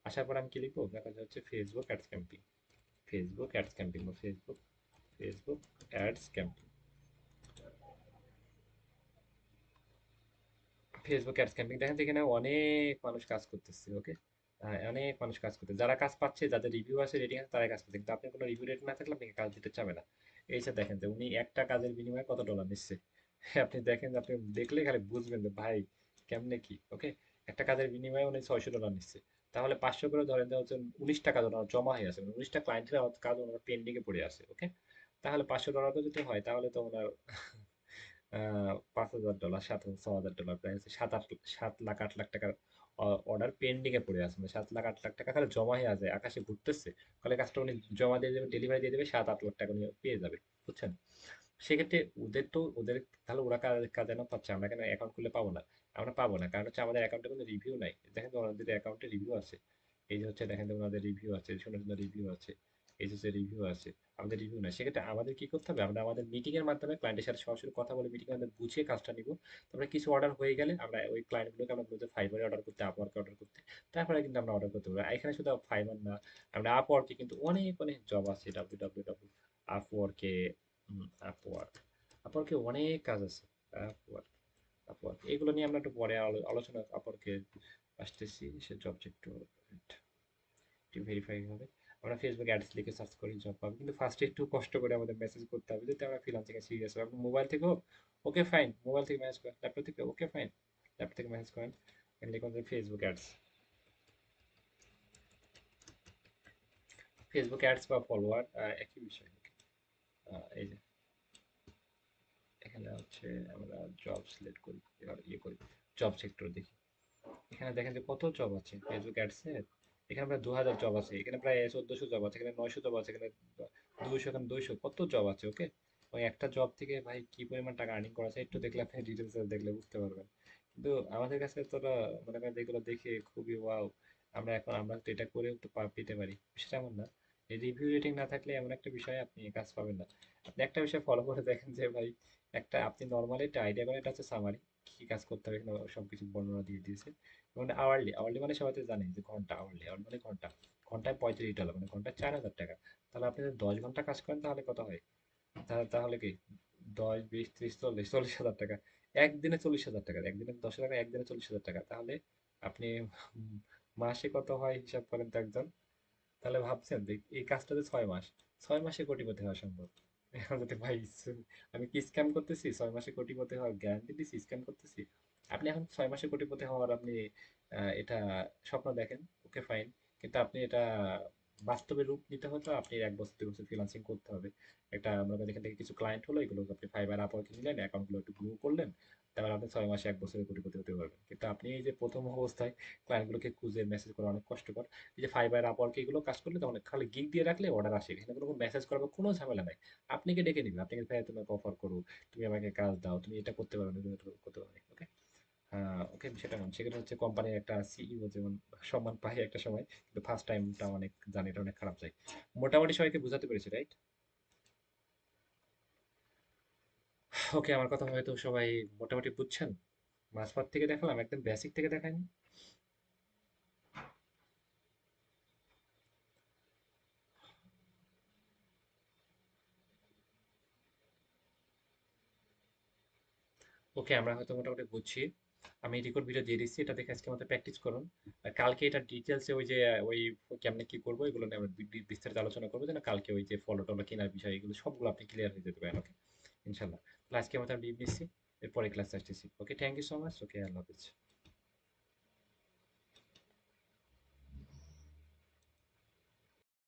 আসার পর আমি কি লিখবো? দেখা যাচ্ছে Facebook ads campaign. Facebook ads campaign বা Facebook ads campaign. Facebook ads campaign দেখেন তো এখানে অনেক মানুষ কাজ করতেছে। ওকে, অনেক মানুষ কাজ করতে, যারা কাজ পাচ্ছে, যাদের রিভিউ আছে, রেটিং আছে, তারাই কাজ করছে। কিন্তু আপনার কোনো রিভিউ রেটিং না থাকলে আপনাকে কাজ দিতে চাবে না। এই যে দেখেন যে উনি একটা কাজের বিনিময়ে কত ডলার নিচ্ছে। আপনি দেখেন, আপনি দেখলে খালি বুঝবেন যে ভাই কেমনে কি। ওকে, একটা কাজের বিনিময়ে উনি $600 নিচ্ছে। তাহলে 500 করে ধরেন যে হচ্ছে 19টা কাজ ওনার জমা হয়ে আছে, 19টা ক্লায়েন্টের কাজ ওনার পেন্ডিং এ পড়ে আছে। ওকে, তাহলে $500 যদি হয় তাহলে তো ওনার $5,000, 7,000, 6,000, প্রায় হচ্ছে 7 লাখ 8 লাখ টাকার অর্ডার পেন্ডিং এ পড়ে আছে। মানে 7 লাখ 8 লাখ টাকা খালি জমা হয়ে আছে, আকাশে ঘুরতেছে। তাহলে কাজটা উনি জমা দিয়ে দেবে, ডেলিভারি দিয়ে দেবে, 7 8 লাখ টাকা উনি পেয়ে যাবে। বুঝছেন? সেক্ষেত্রে ওদের তো ওদের, তাহলে ওরা কাজ কেন পাচ্ছে, আমরা কেন অ্যাকাউন্ট খুললে পাবো না? আমরা পাবো না কারণ হচ্ছে আমাদের অ্যাকাউন্টে কোনো রিভিউ নাই। দেখেন তো ওনাদের অ্যাকাউন্টে রিভিউ আছে। এই যে হচ্ছে দেখেন তো ওনাদের রিভিউ আছে, সুন্দর সুন্দর রিভিউ আছে। এই যে হচ্ছে রিভিউ আছে, আমাদের রিভিউ নাই। সেক্ষেত্রে আমাদের কি করতে হবে? আমরা আমাদের মিটিং এর মাধ্যমে ক্লায়েন্টের সাথে সরাসরি কথা বলে মিটিং এর মাধ্যমে বুঝিয়ে কাজটা নিব। তারপরে কিছু অর্ডার হয়ে গেলে আমরা ওই ক্লায়েন্টগুলোকে আমরা বলতে ফাইবারে অর্ডার করতে, আপওয়ার্কে অর্ডার করতে। তারপরে কিন্তু আমরা অর্ডার করতে পারবো। এখানে শুধু ফাইবার না, আমরা আপওয়ার্কে কিন্তু অনেক অনেক জব আছে। www আপওয়ার্কে, আপওয়ার্ক, আপওয়ার্কে অনেক কাজ আছে। আপওয়ার্ক, আপওয়ার্ক এগুলো নিয়ে আমরা একটু পরে আলোচনা। আপওয়ার্কে আসতেছি, সে জব একটু একটু ভেরিফাই হবে। আমরা ফেসবুক অ্যাডস লিখে সার্চ করি, জব পাবো। কিন্তু ফার্স্টে একটু কষ্ট করে আমাদের মেসেজ করতে হবে যদি আমরা ফ্রিল্যান্সিং এ সিরিয়াস হই। আপনি মোবাইল থেকেও ওকে ফাইন, মোবাইল থেকে মেসেজ করেন, ল্যাপটপ থেকে ওকে ফাইন, ল্যাপটপ থেকে মেসেজ করেন। এখানে লিখুন যে ফেসবুক অ্যাডস, ফেসবুক অ্যাডস বা ফলোয়ার একই বিষয়। এই যে এখানে হচ্ছে আমরা জব সিলেক্ট করি, এবার ইয়ে করি, জব সেক্টর দেখি। এখানে দেখেন যে কত জব আছে ফেসবুক অ্যাডসে। এখানে প্রায় 2000 জব আছে, এখানে প্রায় 1400 জব আছে, এখানে 900 জব আছে, এখানে 200, এখানে 200, কত জব আছে। ওকে, ওই একটা জব থেকে ভাই কি পরিমাণ টাকা আর্নিং করা যায় একটু দেখলে, আপনি ডিটেলস দেখলে বুঝতে পারবেন। কিন্তু আমাদের কাছে তোরা মনে করেন যেগুলো দেখে খুবই ওয়াও, আমরা তো এটা করেও তো পেতে পারি, বিষয়টা এমন না। এই রিভিউ রেটিং না থাকলে এমন একটা বিষয় আপনি কাজ পাবেন না। আপনি একটা বিষয় ফলো করে দেখেন যে ভাই, একটা আপনি নর্মালি একটা আইডিয়া করেন, এটা হচ্ছে সামারি, কি কাজ করতে হবে এখানে সবকিছু বর্ণনা দিয়ে দিয়েছে। মানে আওয়ারলি, আওয়ারলি মানে সবাই তো জানে যে ঘন্টা, আওয়ারলি আওয়ার মানে ঘন্টা, ঘন্টায় $35, মানে ঘন্টায় 4,000 টাকা। তাহলে আপনি যদি 10 ঘন্টা কাজ করেন তাহলে কত হয়? তাহলে কি 10 20 30 40 40,000 টাকা। একদিনে 40,000 টাকা, একদিনে 10 টাকা, একদিনে 40,000 টাকা। তাহলে আপনি উম, মাসে কত হয় হিসাব করেন তো একজন। তাহলে ভাবছেন যে এই কাজটা যে 6 মাস, 6 মাসে কোটিপতি হওয়া সম্ভব। এখন যদি ভাই আমি কি স্ক্যাম করতেছি? 6 মাসে কোটিপতি হওয়ার গ্যারান্টি দিছি? স্ক্যাম করতেছি? আপনি এখন 6 মাসে কোটিপতি হওয়ার আপনি এটা স্বপ্ন দেখেন, ওকে ফাইন। কিন্তু আপনি এটা বাস্তবে রূপ নিতে হতো, আপনি 1 বছর 2 বছর ফ্রিল্যান্সিং করতে হবে। একটা আমরা এখান থেকে কিছু ক্লায়েন্ট হলো, এগুলো আপনি ফাইবার আপওয়ার্কে নিলেন, অ্যাকাউন্টগুলো একটু গ্রো করলেন, তারপর আপনি 6 মাসে 1 বছরে কোটিপতি হতে পারবেন। কিন্তু আপনি এই যে প্রথম অবস্থায় ক্লায়েন্টগুলোকে খুঁজে মেসেজ করা অনেক কষ্টকর। এই যে ফাইবার আপওয়ার্কে এগুলো কাজ করলে তখন খালি গিগ দিয়ে রাখলে অর্ডার আসে, এখানে কোনো মেসেজ করার কোনো ঝামেলা নাই। আপনাকে ডেকে নিবে, আপনাকে ভাই তোমাকে অফার করো, তুমি আমাকে কাজ দাও, তুমি এটা করতে পারো না, তুমি এটা করতে পারো। ওকে, ওকে, সেটা না, সেক্ষেত্রে হচ্ছে কোম্পানির একটা সিইও যেমন সম্মান পায় একটা সময়, কিন্তু ফার্স্ট টাইমটা অনেক জানি এটা অনেক খারাপ যায়। মোটামুটি সবাইকে বোঝাতে পেরেছি, রাইট? ওকে, আমার কথা হয়তো সবাই মোটামুটি বুঝছেন। মাঝপথ থেকে দেখালাম, একদম বেসিক থেকে দেখায়নি। ওকে, আমরা হয়তো মোটামুটি বুঝছি। আমি রেকর্ড ভিডিও দিয়ে দিচ্ছি, এটা দেখে আজকে আমাদের প্র্যাকটিস করুন। আর কালকে এটা ডিটেলসে ওই যে ওই কেমনে কি করবো এগুলো নিয়ে আমরা বিস্তারিত আলোচনা করবো, যেন কালকে ওই যে ফলো টলো কেনার বিষয় এগুলো সবগুলো আপনি ক্লিয়ার হয়ে যেতে পারেন। ওকে, ইনশাল্লাহ। তাহলে আজকে আমরা লিভ নিচ্ছি, এরপরে ক্লাস আসতেছি। Okay, thank you so much. Okay, আল্লাহ হাফিজ।